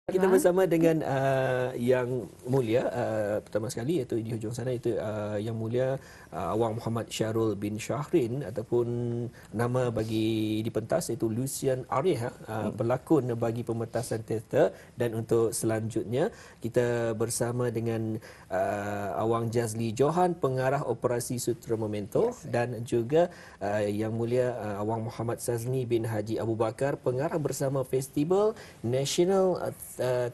Kita bersama dengan Yang Mulia pertama sekali, iaitu di hujung sana, itu Yang Mulia Awang Muhammad Syarul bin Syahrin, ataupun nama bagi di pentas iaitu Lucian Arif, pelakon bagi pementasan teater. Dan untuk selanjutnya kita bersama dengan Awang Jazli Johan, pengarah operasi Sutera Memento, dan juga Yang Mulia Awang Muhammad Sazni bin Haji Abu Bakar, pengarah bersama Festival National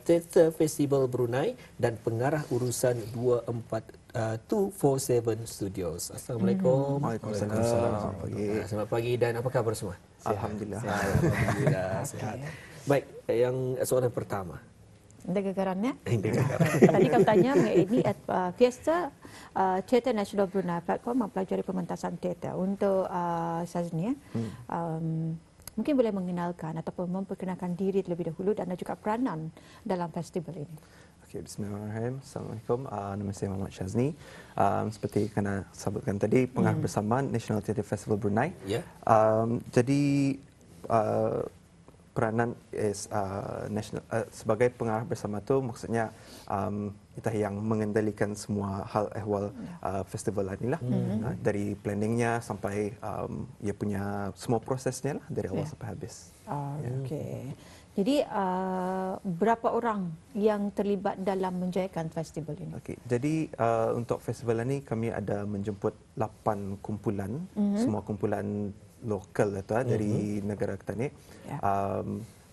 Theatre Festival Brunei dan pengarah urusan 247 Studios. Assalamualaikum. Waalaikumsalam. Selamat pagi. Selamat pagi, dan apa khabar semua? Alhamdulillah. Alhamdulillah sihat. Baik, yang soalan pertama. Negaraannya? Tadi kau tanya ini Fiesta Theatre National Brunei, platform mempelajari pementasan teater. Untuk Sazni, mungkin boleh mengenalkan ataupun memperkenalkan diri terlebih dahulu dan juga peranan dalam festival ini. Okay, bismillahirrahmanirrahim. Assalamualaikum. Nama saya Muhammad Shazni. Seperti kena sebutkan tadi, pengarah bersama National Theatre Festival Brunei. Ya. Jadi peranan is sebagai pengarah bersama tu maksudnya kita yang mengendalikan semua hal ehwal festival ini lah, dari planningnya sampai ia punya semua prosesnya lah dari awal sampai habis. Okey. Jadi berapa orang yang terlibat dalam menjayakan festival ini? Okey. Jadi untuk festival ini kami ada menjemput 8 kumpulan, semua kumpulan lokal itu dari negara kita ni.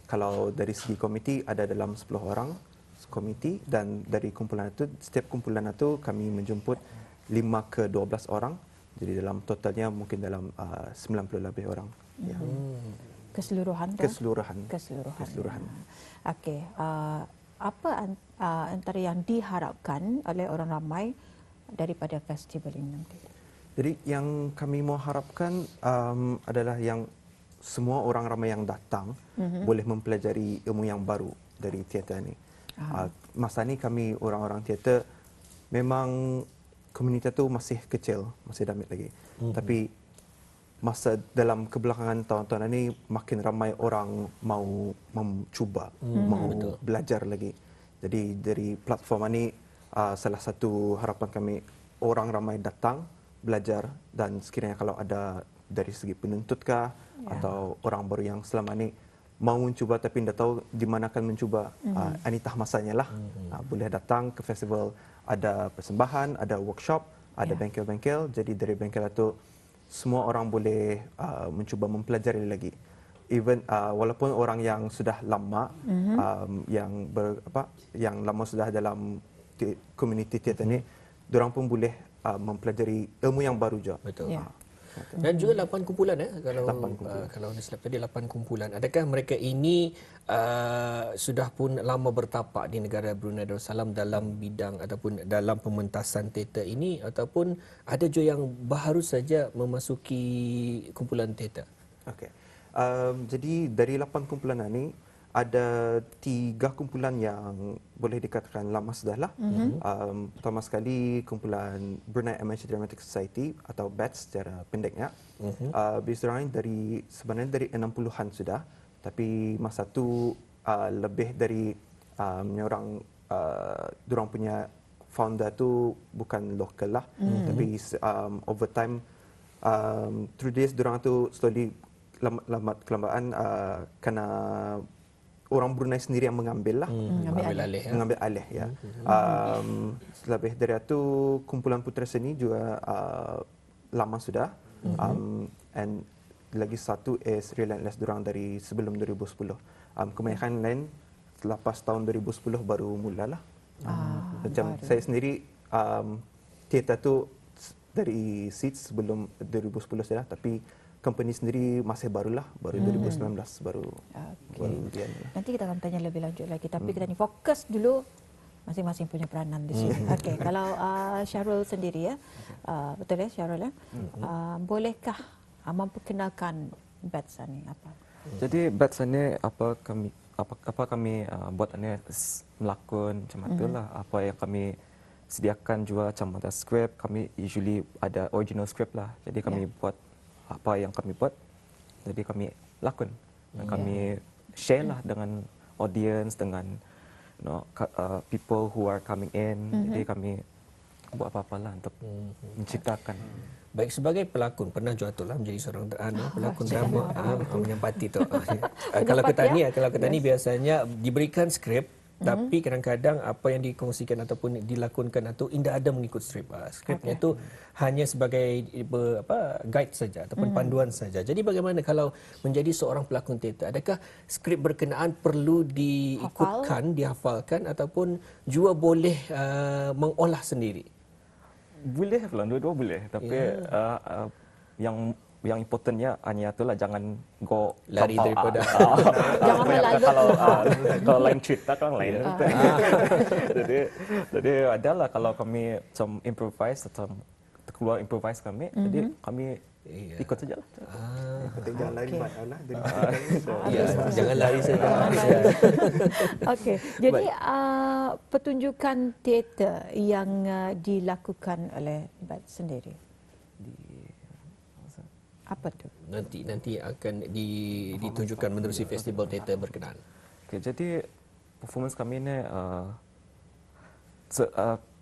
Kalau dari segi komiti ada dalam 10 orang komiti, dan dari kumpulan itu, setiap kumpulan itu kami menjemput 5 ke 12 orang. Jadi dalam totalnya mungkin dalam 90 lebih orang. Keseluruhan? Keseluruhan. Okey. Apa antara yang diharapkan oleh orang ramai daripada festival ini nanti? Jadi yang kami mau harapkan adalah yang semua orang ramai yang datang boleh mempelajari ilmu yang baru dari teater ini. Masa ni kami orang-orang teater memang komunitas tu masih kecil, masih damit lagi. Tapi masa dalam kebelakangan tahun-tahun ini makin ramai orang mau mencuba, mau belajar lagi. Jadi dari platform ini salah satu harapan kami, orang ramai datang belajar, dan sekiranya kalau ada dari segi penuntut kah atau orang baru yang selama ini mau mencuba tapi tidak tahu di mana akan mencuba, anitah masanya lah. Boleh datang ke festival, ada persembahan, ada workshop, ada bengkel-bengkel. Jadi dari bengkel itu semua orang boleh mencuba mempelajari lagi. Even walaupun orang yang sudah lama yang lama sudah dalam komuniti teater ni, diorang pun boleh mempelajari ilmu yang baru juga. Betul. Dan juga 8 kumpulan, kalau disilap tadi 8 kumpulan. Adakah mereka ini sudah pun lama bertapak di negara Brunei Darussalam dalam bidang ataupun dalam pementasan teater ini, ataupun ada juga yang baru saja memasuki kumpulan teater? Okey. Jadi dari 8 kumpulan ini ada 3 kumpulan yang boleh dikatakan lama sudah lah. Pertama sekali kumpulan Brunei Amateur Dramatic Society atau BADS secara pendeknya. Biasanya sebenarnya dari 60-an sudah, tapi masa tu lebih dari dorang punya founder tu bukan lokal lah, tapi over time through this dorang tu slowly lambat kelamaan kerana orang Brunei sendiri yang mengambil lah, mengambil alih ya. Lebih dari itu kumpulan Putra Seni juga lama sudah, and lagi satu is Relentless, dorang dari sebelum 2010. Kebanyakan lain lepas tahun 2010 baru mula lah. Macam saya sendiri teater tu dari seeds sebelum 2010 sudah, tapi company sendiri masih barulah, baru 2019 baru kemudian. Nanti kita akan tanya lebih lanjut lagi, tapi kita ni fokus dulu masing-masing punya peranan di sini. Okey, kalau Syarul sendiri betul ya Syarul ya? Bolehkah memperkenalkan BADS ni apa? Jadi BADS ni apa kami buat ni melakon macam itulah, apa yang kami sediakan juga macam ada skrip, kami usually ada original script lah. Jadi kami buat apa yang kami buat, jadi kami lakon dan kami share lah dengan audience, dengan people who are coming in. Jadi kami buat apa-apalah untuk menciptakan. Baik, sebagai pelakon, pernah Juatul lah menjadi seorang pelakon drama menyempati tu. Kalau Ketani biasanya diberikan skrip, tapi kadang-kadang apa yang dikongsikan ataupun dilakonkan itu tidak ada mengikut skrip. Skripnya itu hanya sebagai guide saja ataupun panduan saja. Jadi bagaimana kalau menjadi seorang pelakon teater? Adakah skrip berkenaan perlu diikutkan, dihafalkan ataupun juga boleh mengolah sendiri? Boleh lah, dua-dua boleh. Tapi yang importantnya hanya itulah jangan go lari daripada Jangan melayu. Kalau lain cerita kan lain. Jadi adalah kalau kami macam improvise atau keluar improvise kami, jadi kami ikut saja lah. Jangan lari lah. Jangan lari saja. Okey. Jadi pertunjukan teater yang dilakukan oleh Bat sendiri. Apa tu? Nanti akan ditunjukkan menerusi festival teater berkenaan. Okay, jadi performance kami ni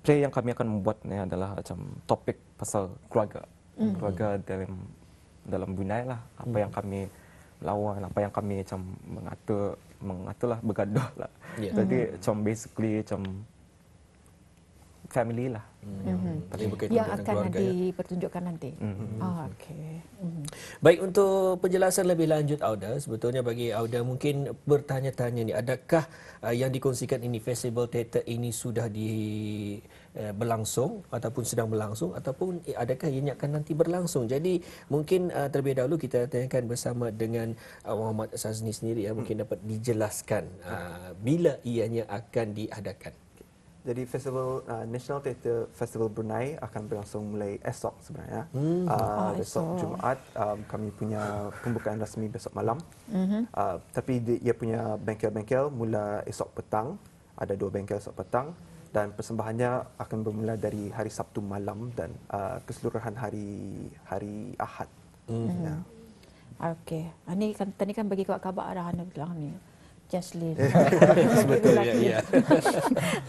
play yang kami akan membuat ni adalah macam topik pasal keluarga. Keluarga dalam Brunei lah, apa yang kami lawan, apa yang kami macam mengatur lah, bergaduh lah. Jadi macam basically macam family lah. Yang akan dipertunjukkan nanti. Okey. Baik, untuk penjelasan lebih lanjut Auda, sebetulnya bagi Auda mungkin bertanya-tanya ni, adakah yang dikongsikan ini festival teater ini sudah berlangsung ataupun sedang berlangsung ataupun adakah ianya akan nanti berlangsung. Jadi mungkin terlebih dahulu kita tanyakan bersama dengan Muhammad Sazni sendiri, mungkin dapat dijelaskan bila ianya akan diadakan. Jadi festival National Theatre Festival Brunei akan berlangsung mulai esok sebenarnya. Besok Jumaat kami punya pembukaan rasmi besok malam. Tapi dia punya bengkel-bengkel mula esok petang. Ada 2 bengkel esok petang dan persembahannya akan bermula dari hari Sabtu malam dan keseluruhan hari Ahad. Okey. Ini kan tadi kan bagi kabar arahan bilang ni. Jaslyn. Sebetulnya, ya.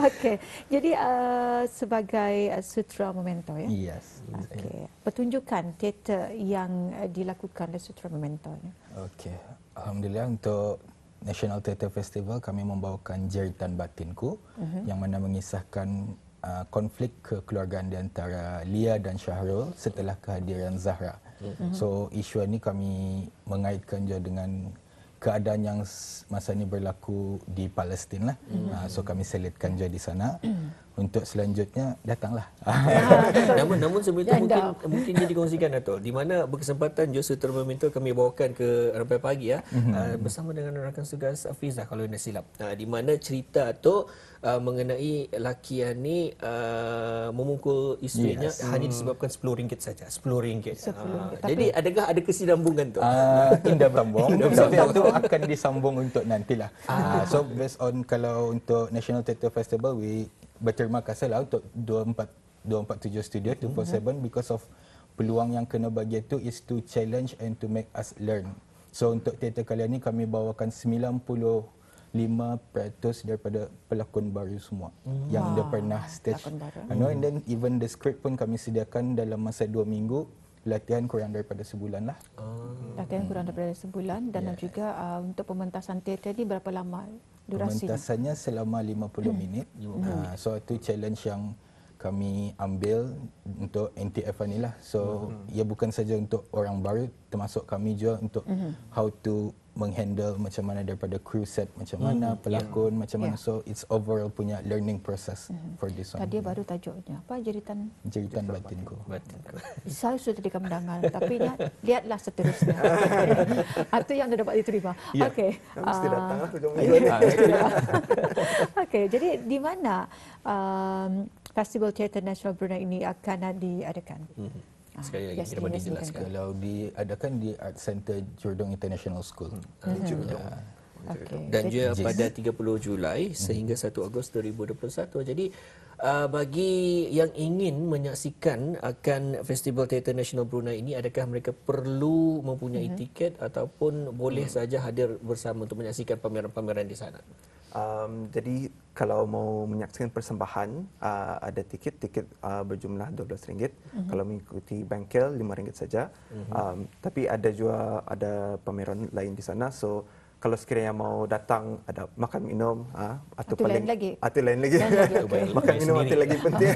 Okey. Jadi sebagai sutera Memento ya. Yes. Okey. Pertunjukan teater yang dilakukan oleh sutera Memento ni. Okey. Alhamdulillah untuk National Theatre Festival kami membawakan Jeritan Batinku yang mana mengisahkan konflik kekeluargaan di antara Lia dan Syahrul setelah kehadiran Zahra. So isu ini kami mengaitkan juga dengan keadaan yang masa ini berlaku di Palestin lah. So kami selitkan juga di sana. Untuk selanjutnya datanglah. Namun sebenarnya mungkin dia dikongsikan Dato', di mana berkesempatan Joseph Memento kami bawakan ke Rampai Pagi bersama dengan rakan tugas Afizah kalau tidak silap. Di mana cerita tu mengenai laki yang ni memukul isterinya hanya disebabkan RM10 saja. RM10. Jadi adakah ada kesinambungan tu? Tidak bersambung. Tapi itu akan disambung untuk nantilah. So based on kalau untuk National Theatre Festival berterima kasih lah untuk 247 Studio 247 because of peluang yang kena bagi itu is to challenge and to make us learn. So untuk teater kali ini kami bawakan 95% daripada pelakon baru semua yang dah pernah stage. And then even the script pun kami sediakan dalam masa 2 minggu. Latihan kurang daripada sebulan lah. Latihan kurang daripada sebulan dan juga untuk pementasan teater ni berapa lama durasinya? Pementasannya selama 50 minit. So itu challenge yang kami ambil untuk NTF ni lah. So ia bukan saja untuk orang baru, termasuk kami juga untuk how to menghandle macam mana daripada crew set, macam mana pelakon, macam mana. So it's overall punya learning process for this one. Tadi baru tajuknya apa? Jeritan Batinku. Saya sudah tidak mendengar, tapi lihatlah seterusnya. Itu yang dapat diterima. Okey. Mesti datanglah hujung Okey, jadi di mana Festival Teater Nasional Brunei ini akan diadakan? Sekali lagi kita dijelaskan. Kalau diadakan di Art Center Jurdong International School. Okay. Dan juga pada 30 Julai sehingga 1 Ogos 2021. Jadi bagi yang ingin menyaksikan akan Festival Teater Nasional Brunei ini, adakah mereka perlu mempunyai tiket ataupun boleh saja hadir bersama untuk menyaksikan pameran-pameran di sana? Jadi kalau mau menyaksikan persembahan ada tiket berjumlah RM12. Kalau mengikuti bengkel RM5 saja. Tapi ada juga ada pameran lain di sana. So kalau sekiranya mau datang ada makan minum atau lain lagi. lain lagi. Okay. Makan minum atau lagi penting.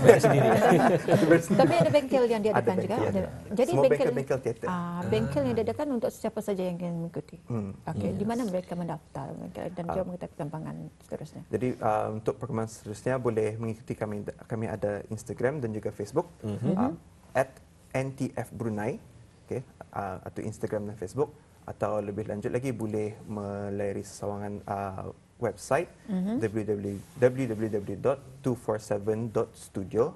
Tapi ada bengkel yang diadakan juga. bengkel, Ada. Jadi semua bengkel teater. Bengkel yang diadakan untuk siapa saja yang ingin mengikuti. Okey, di mana mereka mendaftar dan juga mengetahui perkembangan seterusnya. Jadi untuk perkembangan seterusnya boleh mengikuti kami. Kami ada Instagram dan juga Facebook @ntfbrunei, atau Instagram dan Facebook. Atau lebih lanjut lagi boleh melayari sesawangan website www.247.studio.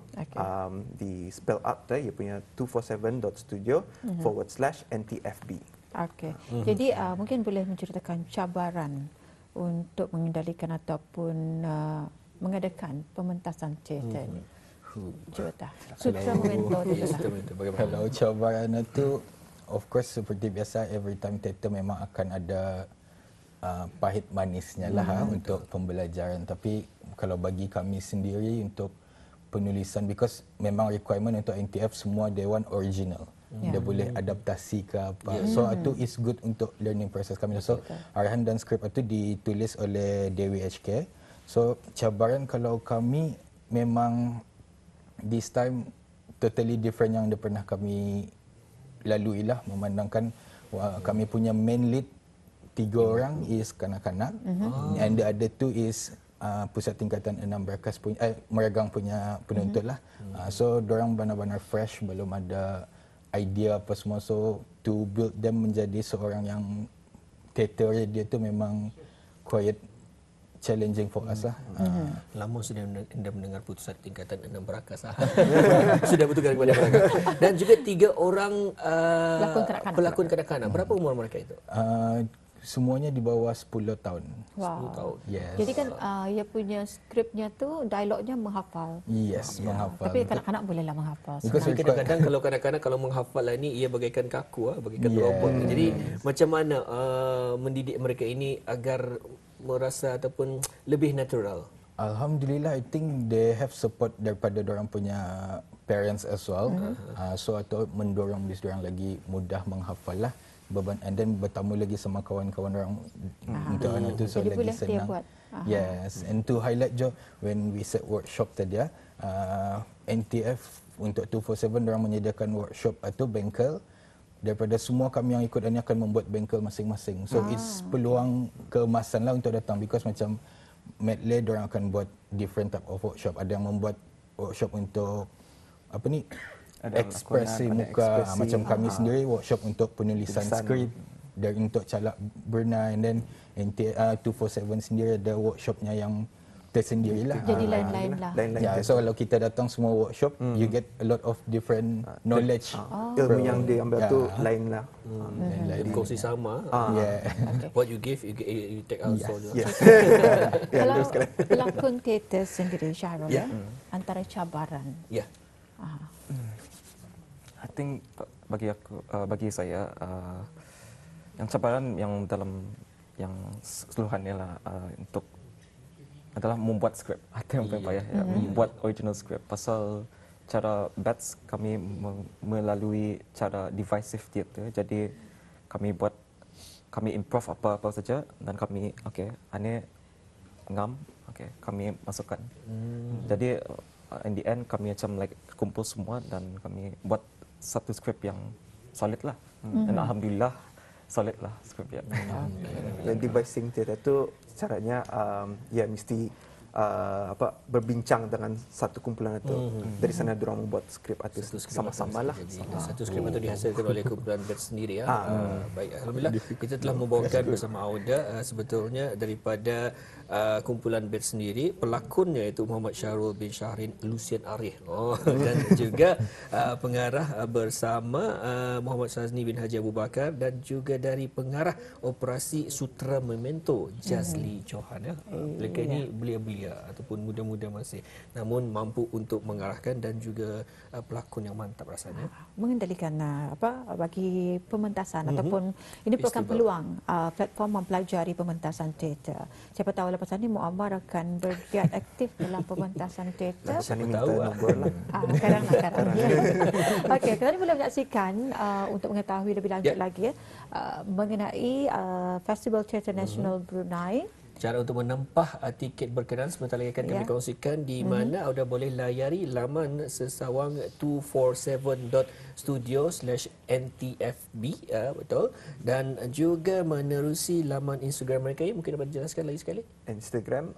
Di spell out ia punya 247.studio/ntfb. Okey. Jadi mungkin boleh menceritakan cabaran untuk mengendalikan ataupun mengadakan pementasan teater ini. Cuba sutra mentor itu. Kalau cabaran itu, of course seperti biasa, every time teater memang akan ada pahit manisnya lah untuk pembelajaran. Tapi kalau bagi kami sendiri untuk penulisan, because memang requirement untuk NTF semua dewan original. Dia boleh adaptasi ke apa. So itu is good untuk learning process kami. So arahan dan skrip itu ditulis oleh Dewi HK. So cabaran kalau kami memang this time totally different yang pernah kami laluilah, memandangkan kami punya main lead 3 orang is kanak-kanak and the other 2 is pusat tingkatan 6 Berkas punya Meregang punya penuntut lah. So dorang benar-benar fresh, belum ada idea apa semua, so to build them menjadi seorang yang teater dia tu memang quite challenging for us lah. Lama sudah anda mendengar putusan tingkatan 6 Berkas. Sudah betul kepada Berkas. Dan juga 3 orang pelakon kanak-kanak. Berapa umur mereka itu? Semuanya di bawah 10 tahun. 10 tahun. Yes. Jadi kan ia punya skripnya tu dialognya menghafal. Yes, menghafal. Tapi kanak-kanak bolehlah menghafal. Tapi kadang-kadang kalau kanak-kanak kalau menghafal ini ia bagaikan kaku, bagaikan robot. Jadi macam mana mendidik mereka ini agar merasa ataupun lebih natural? Alhamdulillah, I think they have support daripada dorang punya parents as well. So atau mendorong bis dorang lagi mudah menghafal lah beban, and then bertemu lagi sama kawan-kawan orang untuk anak tu, so jadi lagi boleh senang. dia buat. Yes, and to highlight jo when we set workshop tadi NTF untuk 247 dorang menyediakan workshop atau bengkel. Daripada semua kami yang ikut ini akan membuat bengkel masing-masing. So it's peluang keemasan lah untuk datang, because macam medley dorang akan buat different type of workshop. Ada yang membuat workshop untuk apa ni, ekspresi muka, macam kami sendiri workshop untuk penulisan skrip dan untuk calak Brunei, and then 247 sendiri ada workshopnya yang tersendirilah. Jadi lain-lain lah. So kalau kita datang semua workshop, you get a lot of different knowledge. Ilmu yang diambil tu lain lah. Kongsi sama. What you give, you take also. Kalau pelakon teater sendiri, Syahrul, antara cabaran. I think bagi saya yang cabaran yang dalam yang seluruhannya lah untuk adalah membuat skrip. Itu yang paling payah, membuat original skrip. Pasal cara batch kami melalui cara divisive theatre. Jadi kami improve apa-apa saja dan kami ane ngam, kami masukkan. Jadi in the end kami macam like kumpul semua dan kami buat satu skrip yang solid lah. Dan alhamdulillah solid lah skrip ya. Dan devising theatre tu caranya mesti berbincang dengan satu kumpulan itu. Dari sana diorang membuat skrip atau sama-sama lah. Satu skrip itu dihasilkan oleh kumpulan batch sendiri. Baik, alhamdulillah kita telah membawakan bersama Auda sebetulnya daripada kumpulan batch sendiri, pelakonnya itu Muhammad Syahrul bin Syahrin Lucian Arif dan juga pengarah bersama Muhammad Sazni bin Haji Abu Bakar, dan juga dari pengarah operasi Sutra Memento Jazli Johan. Mereka ini belia-belia belia ataupun muda-muda masih, namun mampu untuk mengarahkan dan juga pelakon yang mantap rasanya. Mengendalikan bagi pementasan ataupun ini merupakan Festival. peluang platform mempelajari pementasan teater. Siapa tahu lepas ini Muammar akan bergiat aktif dalam pementasan teater. Saya minta tahu, nombor lah. Sekarang. Okey, kita boleh menyaksikan untuk mengetahui lebih lanjut lagi mengenai Festival Teater Nasional Brunei. Cara untuk menempah tiket berkenaan sebentar lagi akan kami kongsikan di mana anda boleh layari laman sesawang 247.studio/ntfb betul, dan juga menerusi laman Instagram mereka. Mungkin dapat jelaskan lagi sekali. Instagram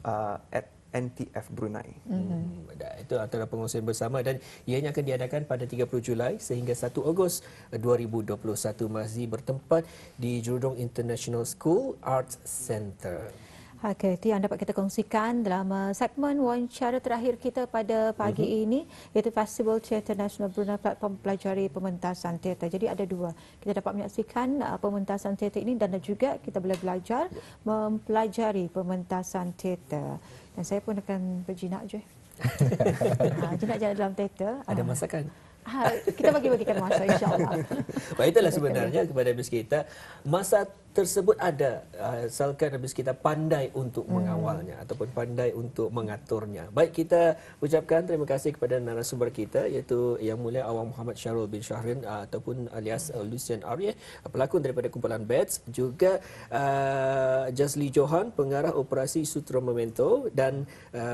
@NTF Brunei. Itu antara pengongsian bersama dan ianya akan diadakan pada 30 Julai sehingga 1 Ogos 2021, masih bertempat di Jurudong International School Arts Centre. Okey, itu yang dapat kita kongsikan dalam segmen wawancara terakhir kita pada pagi ini, iaitu Festival Teater Nasional Brunei, platform pelajari pementasan teater. Jadi ada dua. Kita dapat menyaksikan pementasan teater ini dan juga kita boleh belajar mempelajari pementasan teater. Dan saya pun akan berjinak je. Jinak je dalam teater. Ada masakan? Kita bagi-bagikan masa, insya-Allah. Baik, itulah sebenarnya kepada habis kita. Masa tersebut ada asalkan habis kita pandai untuk mengawalnya ataupun pandai untuk mengaturnya. Baik, kita ucapkan terima kasih kepada narasumber kita iaitu Yang Mulia Awang Muhammad Syarul bin Shahrin ataupun alias Lucian Arya, pelakon daripada kumpulan Bats, juga Jazli Johan, pengarah operasi Sutera Memento, dan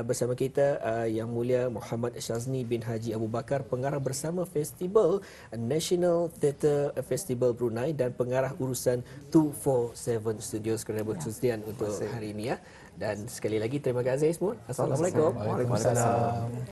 bersama kita Yang Mulia Muhammad Syazni bin Haji Abu Bakar, pengarah bersama Festival National Theatre Festival Brunei dan pengarah urusan 247 Studios kerana bersesuaian untuk hari ini ya. Dan sekali lagi terima kasih semua. Assalamualaikum. Waalaikumsalam.